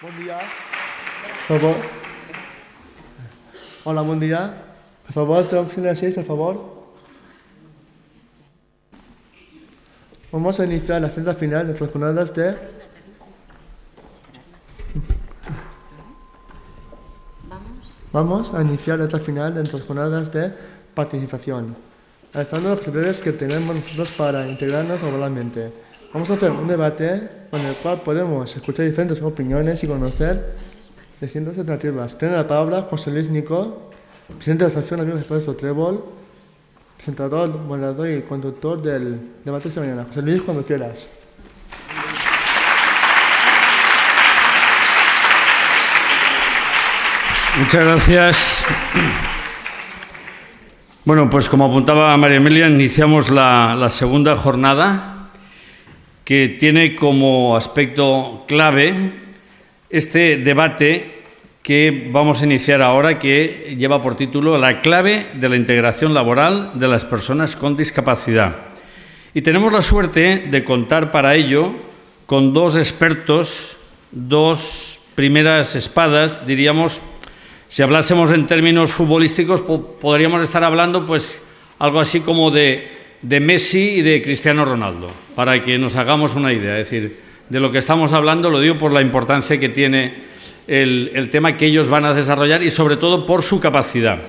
Buen día. Por favor. Hola, buen día. Por favor, oficina 6, por favor. Vamos a iniciar la fiesta final de nuestras jornadas de... Vamos a iniciar la etapa final de nuestras jornadas de participación, analizando las posibilidades que tenemos nosotros para integrarnos laboralmente. Vamos a hacer un debate con el cual podemos escuchar diferentes opiniones y conocer distintas alternativas. Tiene la palabra José Luis Nico, presidente de la Asociación de Amigos Expertos de Trébol, presentador, moderador y conductor del debate de esta mañana. José Luis, cuando quieras. Muchas gracias. Bueno, pues como apuntaba María Emilia, iniciamos la segunda jornada que tiene como aspecto clave este debate que vamos a iniciar ahora, que lleva por título La clave de la integración laboral de las personas con discapacidad. Y tenemos la suerte de contar para ello con dos expertos, dos primeras espadas, diríamos. Si hablásemos en términos futbolísticos, podríamos estar hablando pues algo así como de Messi y de Cristiano Ronaldo, para que nos hagamos una idea. Es decir, de lo que estamos hablando, lo digo por la importancia que tiene el tema que ellos van a desarrollar y sobre todo por su capacidad.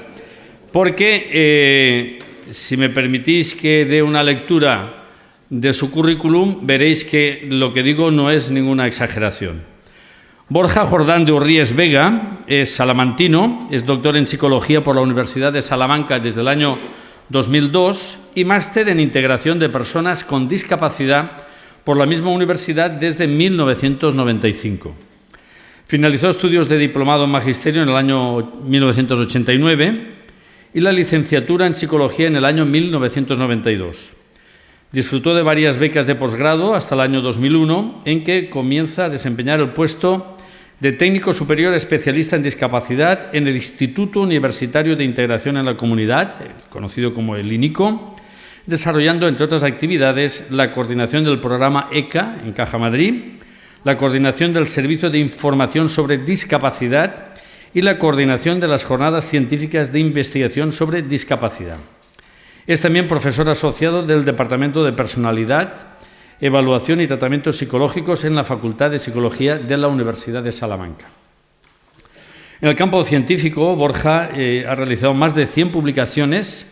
Porque, si me permitís que dé una lectura de su currículum, veréis que lo que digo no es ninguna exageración. Borja Jordán de Urríes Vega es salamantino, es doctor en Psicología por la Universidad de Salamanca desde el año 2002 y máster en Integración de Personas con Discapacidad por la misma universidad desde 1995. Finalizó estudios de diplomado en Magisterio en el año 1989 y la licenciatura en Psicología en el año 1992. Disfrutó de varias becas de posgrado hasta el año 2001, en que comienza a desempeñar el puesto de técnico superior especialista en discapacidad en el Instituto Universitario de Integración en la Comunidad, conocido como el INICO, desarrollando, entre otras actividades, la coordinación del programa ECA en Caja Madrid, la coordinación del Servicio de Información sobre Discapacidad y la coordinación de las jornadas científicas de investigación sobre discapacidad. Es también profesor asociado del Departamento de Personalidad, Evaluación y Tratamientos Psicológicos en la Facultad de Psicología de la Universidad de Salamanca. En el campo científico, Borja ha realizado más de 100 publicaciones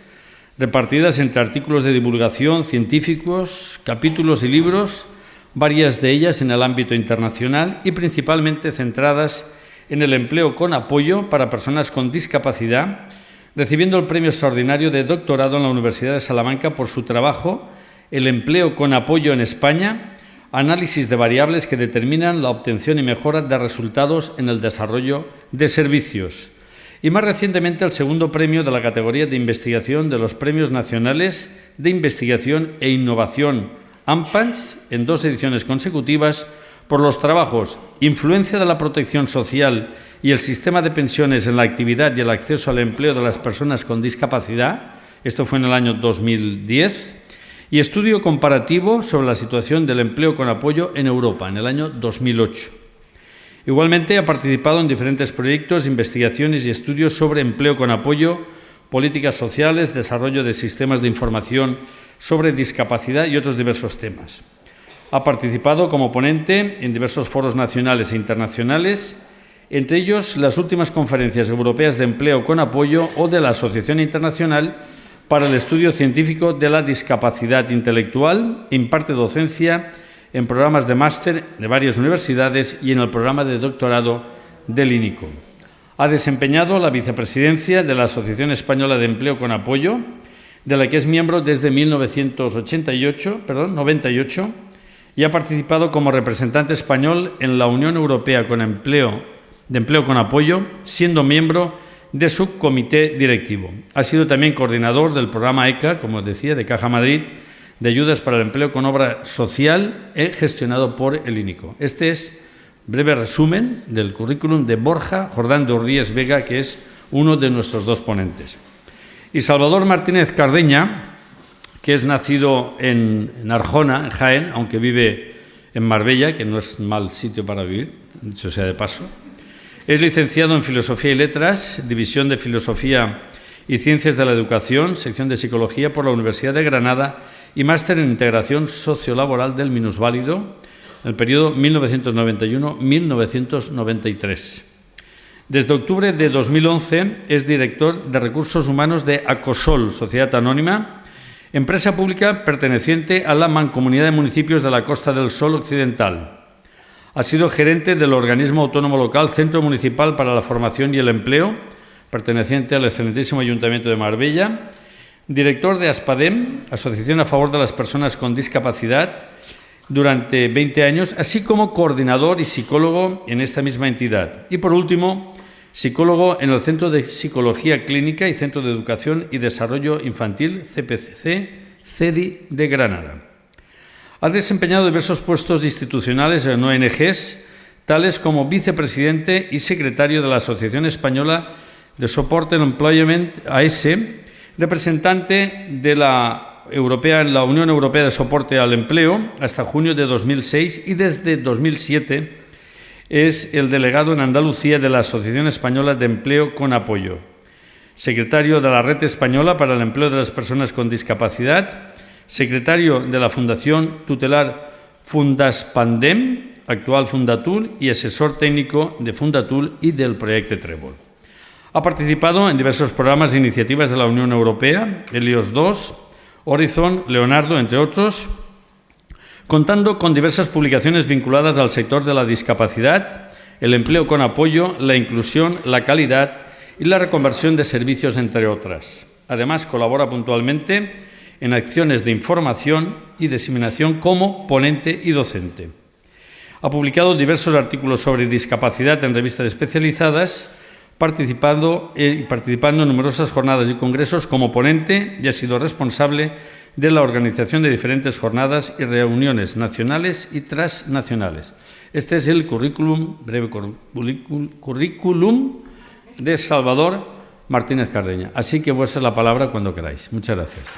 repartidas entre artículos de divulgación científicos, capítulos y libros, varias de ellas en el ámbito internacional y principalmente centradas en el empleo con apoyo para personas con discapacidad, recibiendo el premio extraordinario de doctorado en la Universidad de Salamanca por su trabajo El empleo con apoyo en España, análisis de variables que determinan la obtención y mejora de resultados en el desarrollo de servicios. Y más recientemente el segundo premio de la categoría de investigación de los Premios Nacionales de Investigación e Innovación AMPANS en 2 ediciones consecutivas por los trabajos Influencia de la protección social y el sistema de pensiones en la actividad y el acceso al empleo de las personas con discapacidad, esto fue en el año 2010, y Estudio comparativo sobre la situación del empleo con apoyo en Europa, en el año 2008. Igualmente ha participado en diferentes proyectos, investigaciones y estudios sobre empleo con apoyo, políticas sociales, desarrollo de sistemas de información sobre discapacidad y otros diversos temas. Ha participado como ponente en diversos foros nacionales e internacionales, entre ellos las últimas conferencias europeas de empleo con apoyo o de la Asociación Internacional para el Estudio Científico de la Discapacidad Intelectual, imparte docencia en programas de máster de varias universidades y en el programa de doctorado del INICO. Ha desempeñado la vicepresidencia de la Asociación Española de Empleo con Apoyo, de la que es miembro desde 1998, y ha participado como representante español en la Unión Europea de Empleo con Apoyo, siendo miembro de su comité directivo. Ha sido también coordinador del programa ECA, como decía, de Caja Madrid, de ayudas para el empleo con obra social, gestionado por el INICO. Este es breve resumen del currículum de Borja Jordán de Urríes Vega, que es uno de nuestros dos ponentes. Y Salvador Martínez Cardeña, que es nacido en Arjona, en Jaén, aunque vive en Marbella, que no es mal sitio para vivir, dicho sea de paso. Es licenciado en Filosofía y Letras, División de Filosofía y Ciencias de la Educación, sección de Psicología por la Universidad de Granada y máster en Integración Sociolaboral del Minusválido en el periodo 1991-1993. Desde octubre de 2011 es director de Recursos Humanos de Acosol, Sociedad Anónima, empresa pública perteneciente a la Mancomunidad de Municipios de la Costa del Sol Occidental. Ha sido gerente del organismo autónomo local Centro Municipal para la Formación y el Empleo, perteneciente al excelentísimo Ayuntamiento de Marbella, director de ASPADEM, Asociación a Favor de las Personas con Discapacidad, durante 20 años, así como coordinador y psicólogo en esta misma entidad. Y, por último, psicólogo en el Centro de Psicología Clínica y Centro de Educación y Desarrollo Infantil, CPCC, CEDI de Granada. Ha desempeñado diversos puestos institucionales en ONGs, tales como vicepresidente y secretario de la Asociación Española de Soporte en Employment, AS, representante de la Unión Europea de Soporte al Empleo hasta junio de 2006 y desde 2007 es el delegado en Andalucía de la Asociación Española de Empleo con Apoyo, secretario de la Red Española para el Empleo de las Personas con Discapacidad, secretario de la Fundación Tutelar Fundaspandem, actual Fundatul, y asesor técnico de Fundatul y del Proyecto Trébol. Ha participado en diversos programas e iniciativas de la Unión Europea, Helios II, Horizon, Leonardo, entre otros, contando con diversas publicaciones vinculadas al sector de la discapacidad, el empleo con apoyo, la inclusión, la calidad y la reconversión de servicios, entre otras. Además, colabora puntualmente en acciones de información y diseminación como ponente y docente. Ha publicado diversos artículos sobre discapacidad en revistas especializadas, participando en numerosas jornadas y congresos como ponente y ha sido responsable de la organización de diferentes jornadas y reuniones nacionales y transnacionales. Este es el breve currículum de Salvador Martínez Cardeña. Así que vuestra es la palabra cuando queráis. Muchas gracias.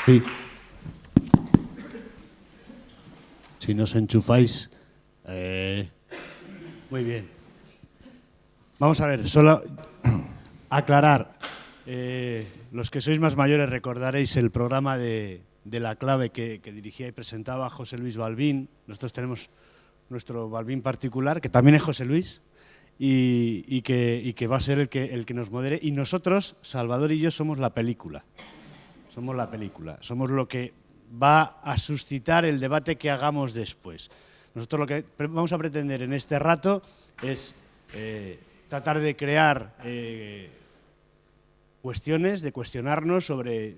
Sí. Si nos enchufáis. Muy bien. Vamos a ver, solo aclarar. Los que sois más mayores recordaréis el programa de La Clave que dirigía y presentaba José Luis Balbín. Nosotros tenemos nuestro Balbín particular, que también es José Luis, y que va a ser el que nos modere. Y nosotros, Salvador y yo, somos la película. Somos la película. Somos lo que va a suscitar el debate que hagamos después. Nosotros lo que vamos a pretender en este rato es tratar de crear cuestiones, de cuestionarnos sobre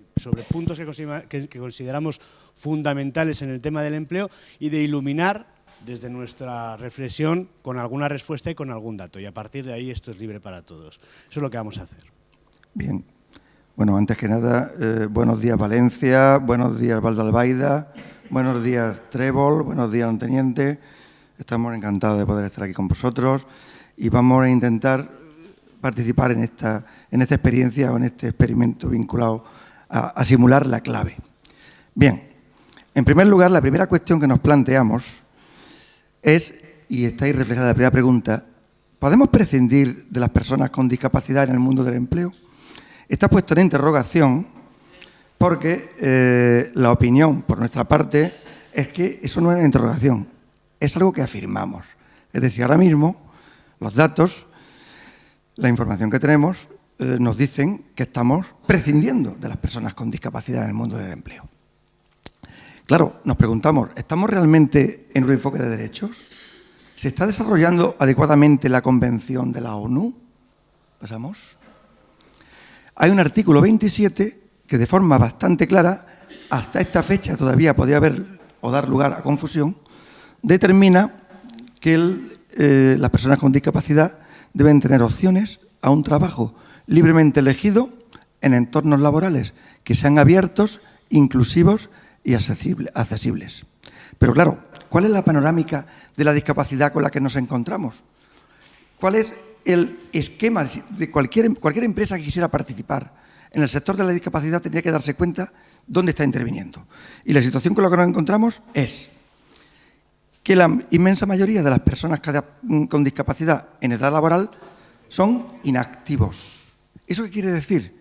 puntos que consideramos fundamentales en el tema del empleo y de iluminar desde nuestra reflexión con alguna respuesta y con algún dato. Y a partir de ahí esto es libre para todos. Eso es lo que vamos a hacer. Bien. Bueno, antes que nada, buenos días Valencia, buenos días Valdalbaida, buenos días Trébol, buenos días Teniente. Estamos encantados de poder estar aquí con vosotros y vamos a intentar participar en esta experiencia o en este experimento vinculado a simular la clave. Bien, en primer lugar, la primera cuestión que nos planteamos es, y está ahí reflejada la primera pregunta, ¿podemos prescindir de las personas con discapacidad en el mundo del empleo? Está puesto en interrogación porque la opinión, por nuestra parte, es que eso no es una interrogación, es algo que afirmamos. Es decir, ahora mismo los datos, la información que tenemos, nos dicen que estamos prescindiendo de las personas con discapacidad en el mundo del empleo. Claro, nos preguntamos, ¿estamos realmente en un enfoque de derechos? ¿Se está desarrollando adecuadamente la Convención de la ONU? ¿Pasamos? Hay un artículo 27 que de forma bastante clara, hasta esta fecha todavía podía haber o dar lugar a confusión, determina que las personas con discapacidad deben tener opciones a un trabajo libremente elegido en entornos laborales que sean abiertos, inclusivos y accesibles. Pero claro, ¿cuál es la panorámica de la discapacidad con la que nos encontramos? ¿Cuál es el esquema de cualquier empresa que quisiera participar en el sector de la discapacidad tendría que darse cuenta dónde está interviniendo. Y la situación con la que nos encontramos es que la inmensa mayoría de las personas con discapacidad en edad laboral son inactivos. ¿Eso qué quiere decir?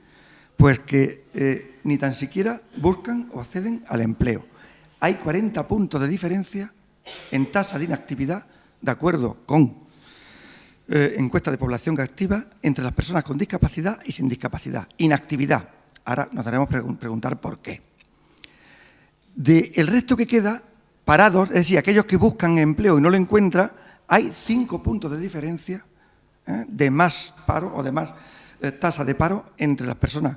Pues que ni tan siquiera buscan o acceden al empleo. Hay 40 puntos de diferencia en tasa de inactividad, de acuerdo con encuesta de población activa, entre las personas con discapacidad y sin discapacidad. Inactividad. Ahora nos daremos preguntar por qué. El resto que queda, parados, es decir, aquellos que buscan empleo y no lo encuentran, hay 5 puntos de diferencia de más paro o de más tasa de paro entre las personas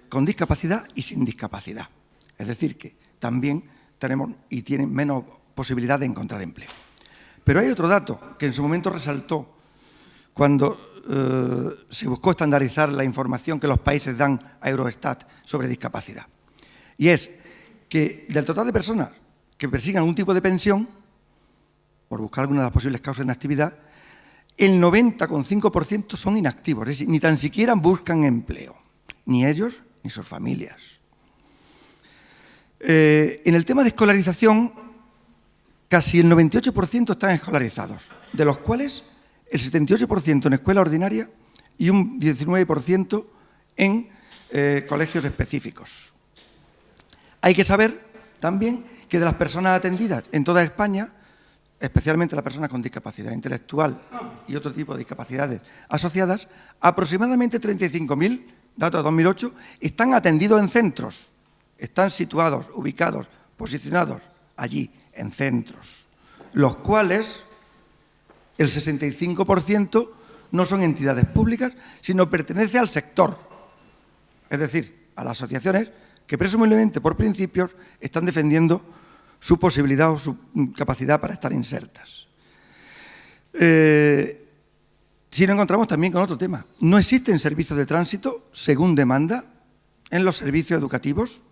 con discapacidad y sin discapacidad. Es decir, que también tenemos y tienen menos posibilidad de encontrar empleo. Pero hay otro dato que en su momento resaltó cuando se buscó estandarizar la información que los países dan a Eurostat sobre discapacidad. Y es que del total de personas que persigan algún tipo de pensión, por buscar alguna de las posibles causas de inactividad, el 90,5% son inactivos, es decir, ni tan siquiera buscan empleo, ni ellos ni sus familias. En el tema de escolarización, casi el 98% están escolarizados, de los cuales el 78% en escuela ordinaria y un 19% en colegios específicos. Hay que saber también que de las personas atendidas en toda España, especialmente las personas con discapacidad intelectual y otro tipo de discapacidades asociadas, aproximadamente 35.000, datos de 2008, están atendidos en centros, están situados, ubicados, posicionados allí, en centros, los cuales el 65% no son entidades públicas, sino pertenece al sector, es decir, a las asociaciones que presumiblemente por principios están defendiendo su posibilidad o su capacidad para estar insertas. Si nos encontramos también con otro tema, no existen servicios de tránsito según demanda en los servicios educativos,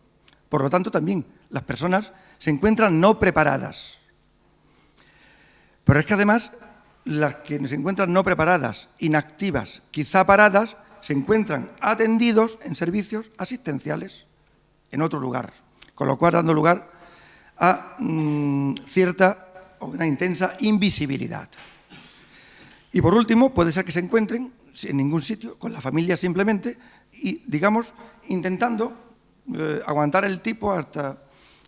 por lo tanto también las personas se encuentran no preparadas. Pero es que además las que se encuentran no preparadas, inactivas, quizá paradas, se encuentran atendidos en servicios asistenciales en otro lugar, con lo cual dando lugar a cierta o una intensa invisibilidad. Y por último, puede ser que se encuentren en ningún sitio, con la familia simplemente, y digamos, intentando aguantar el tipo hasta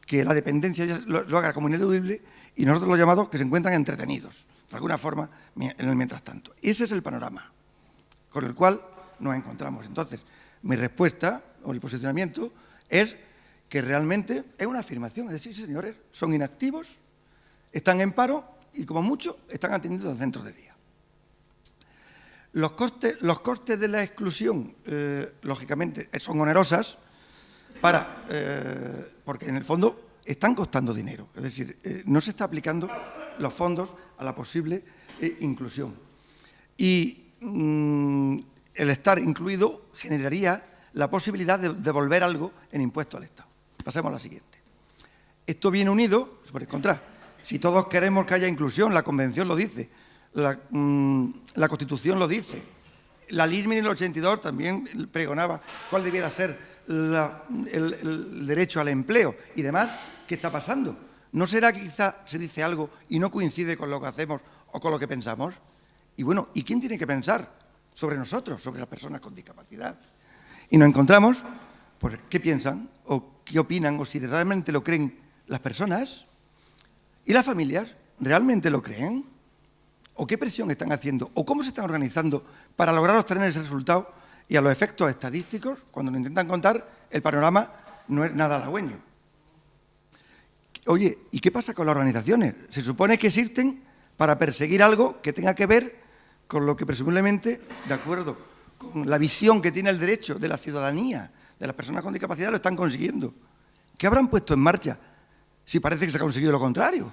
que la dependencia ya lo haga como ineludible y nosotros los llamados que se encuentran entretenidos, de alguna forma, en el mientras tanto. Ese es el panorama con el cual nos encontramos. Entonces, mi respuesta o el posicionamiento es que realmente es una afirmación, es decir, sí, señores, son inactivos, están en paro y como mucho están atendidos en centros de día. Los costes de la exclusión, lógicamente, son onerosas porque en el fondo están costando dinero, es decir, no se está aplicando los fondos a la posible inclusión. Y el estar incluido generaría la posibilidad de devolver algo en impuesto al Estado. Pasemos a la siguiente. Esto viene unido, por el contrario, si todos queremos que haya inclusión, la Convención lo dice, la Constitución lo dice, la LIRMI en el 82 también pregonaba cuál debiera ser el derecho al empleo y demás. ¿Qué está pasando? ¿No será que quizá se dice algo y no coincide con lo que hacemos o con lo que pensamos? Y bueno, ¿y quién tiene que pensar sobre nosotros, sobre las personas con discapacidad? Y nos encontramos, pues, ¿qué piensan o qué opinan o si realmente lo creen las personas? ¿Y las familias realmente lo creen? ¿O qué presión están haciendo? ¿O cómo se están organizando para lograr obtener ese resultado? Y a los efectos estadísticos, cuando nos intentan contar, el panorama no es nada halagüeño. Oye, ¿y qué pasa con las organizaciones? Se supone que existen para perseguir algo que tenga que ver con lo que presumiblemente, de acuerdo con la visión que tiene el derecho de la ciudadanía, de las personas con discapacidad, lo están consiguiendo. ¿Qué habrán puesto en marcha si parece que se ha conseguido lo contrario?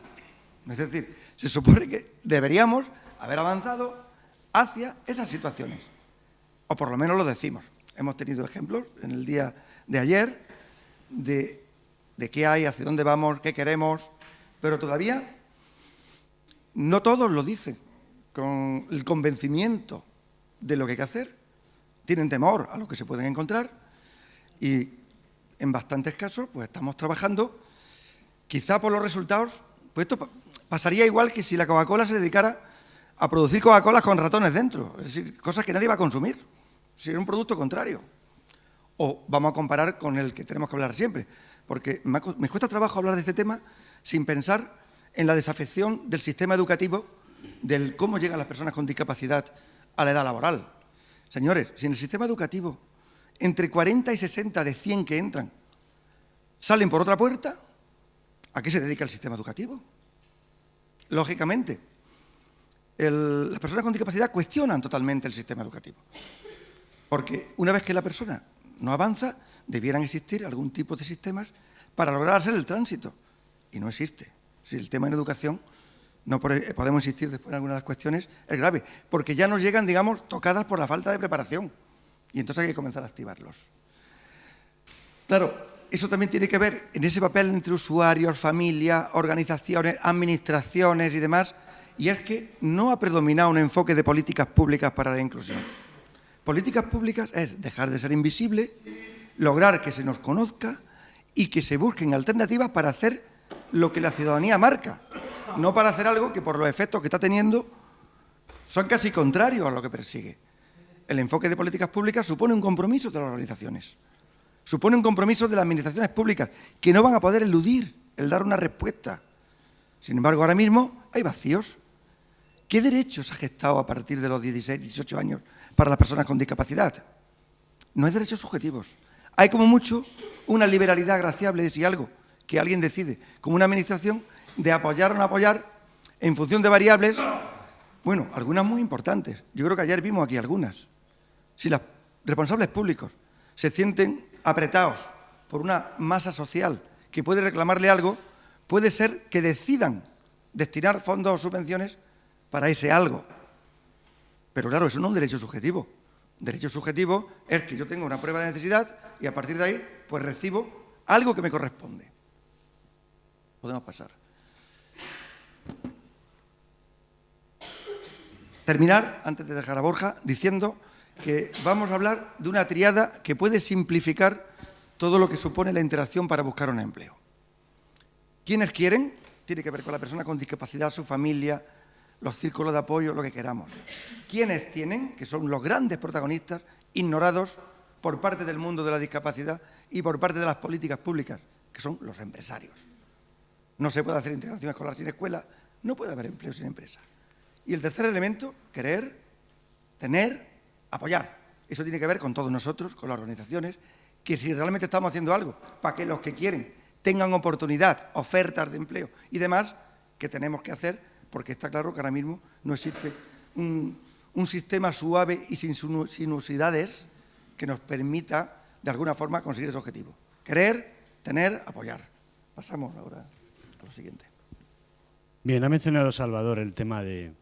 Es decir, se supone que deberíamos haber avanzado hacia esas situaciones, o por lo menos lo decimos. Hemos tenido ejemplos en el día de ayer de qué hay, hacia dónde vamos, qué queremos, pero todavía no todos lo dicen con el convencimiento de lo que hay que hacer, tienen temor a lo que se pueden encontrar y en bastantes casos pues estamos trabajando quizá por los resultados. Pues esto pasaría igual que si la Coca-Cola se dedicara a producir Coca-Cola con ratones dentro, es decir, cosas que nadie va a consumir, si es un producto contrario. O vamos a comparar con el que tenemos que hablar siempre, porque me cuesta trabajo hablar de este tema sin pensar en la desafección del sistema educativo, del cómo llegan las personas con discapacidad a la edad laboral. Señores, si en el sistema educativo entre 40 y 60 de 100 que entran salen por otra puerta, ¿a qué se dedica el sistema educativo? Lógicamente, las personas con discapacidad cuestionan totalmente el sistema educativo, porque una vez que la persona no avanza, debieran existir algún tipo de sistemas para lograr hacer el tránsito, y no existe. Si el tema en educación, no podemos insistir después en algunas de las cuestiones, es grave, porque ya nos llegan, digamos, tocadas por la falta de preparación, y entonces hay que comenzar a activarlos. Claro, eso también tiene que ver en ese papel entre usuarios, familias, organizaciones, administraciones y demás, y es que no ha predominado un enfoque de políticas públicas para la inclusión. Políticas públicas es dejar de ser invisible, lograr que se nos conozca y que se busquen alternativas para hacer lo que la ciudadanía marca, no para hacer algo que por los efectos que está teniendo son casi contrarios a lo que persigue. El enfoque de políticas públicas supone un compromiso de las organizaciones, supone un compromiso de las administraciones públicas que no van a poder eludir el dar una respuesta. Sin embargo, ahora mismo hay vacíos. ¿Qué derechos ha gestado a partir de los 16, 18 años para las personas con discapacidad? No hay derechos subjetivos. Hay como mucho una liberalidad graciable, si algo, que alguien decide, como una administración, de apoyar o no apoyar en función de variables, bueno, algunas muy importantes. Yo creo que ayer vimos aquí algunas. Si los responsables públicos se sienten apretados por una masa social que puede reclamarle algo, puede ser que decidan destinar fondos o subvenciones para ese algo. Pero claro, eso no es un derecho subjetivo. Un derecho subjetivo es que yo tengo una prueba de necesidad y a partir de ahí pues recibo algo que me corresponde. Podemos pasar. Terminar, antes de dejar a Borja, diciendo que vamos a hablar de una tríada que puede simplificar todo lo que supone la interacción para buscar un empleo. ¿Quiénes quieren? Tiene que ver con la persona con discapacidad, su familia, los círculos de apoyo, lo que queramos. ¿Quiénes tienen? Que son los grandes protagonistas, ignorados por parte del mundo de la discapacidad y por parte de las políticas públicas, que son los empresarios. No se puede hacer integración escolar sin escuela, no puede haber empleo sin empresa. Y el tercer elemento, querer, tener, apoyar. Eso tiene que ver con todos nosotros, con las organizaciones, que si realmente estamos haciendo algo para que los que quieren tengan oportunidad, ofertas de empleo y demás, que tenemos que hacer, porque está claro que ahora mismo no existe un sistema suave y sin sinuosidades que nos permita, de alguna forma, conseguir ese objetivo. Querer, tener, apoyar. Pasamos ahora a lo siguiente. Bien, ha mencionado Salvador el tema de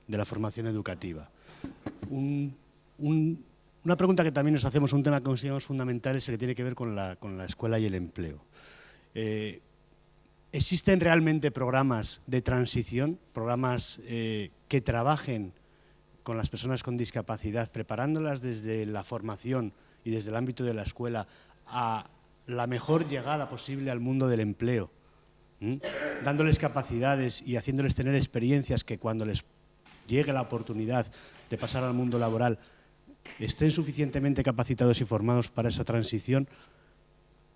la formación educativa. Una pregunta que también nos hacemos, un tema que consideramos fundamental, es el que tiene que ver con la escuela y el empleo. ¿Existen realmente programas de transición, programas que trabajen con las personas con discapacidad, preparándolas desde la formación y desde el ámbito de la escuela a la mejor llegada posible al mundo del empleo? Dándoles capacidades y haciéndoles tener experiencias que cuando les llegue la oportunidad de pasar al mundo laboral estén suficientemente capacitados y formados para esa transición.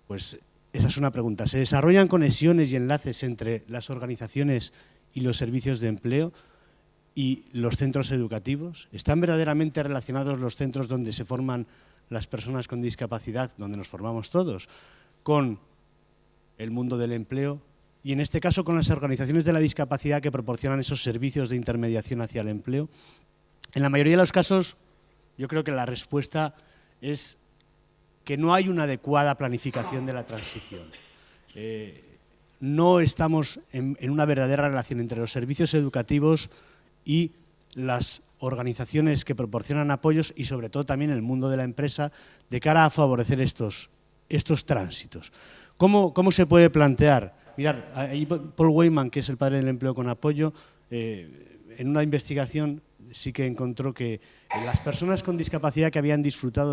Pues esa es una pregunta. ¿Se desarrollan conexiones y enlaces entre las organizaciones y los servicios de empleo y los centros educativos? ¿Están verdaderamente relacionados los centros donde se forman las personas con discapacidad, donde nos formamos todos, con el mundo del empleo? Y en este caso con las organizaciones de la discapacidad que proporcionan esos servicios de intermediación hacia el empleo. En la mayoría de los casos, yo creo que la respuesta es que no hay una adecuada planificación de la transición. No estamos en una verdadera relación entre los servicios educativos y las organizaciones que proporcionan apoyos y sobre todo también el mundo de la empresa de cara a favorecer estos tránsitos. ¿Cómo se puede plantear? Mirad, ahí Paul Weyman, que es el padre del empleo con apoyo, en una investigación sí que encontró que las personas con discapacidad que habían disfrutado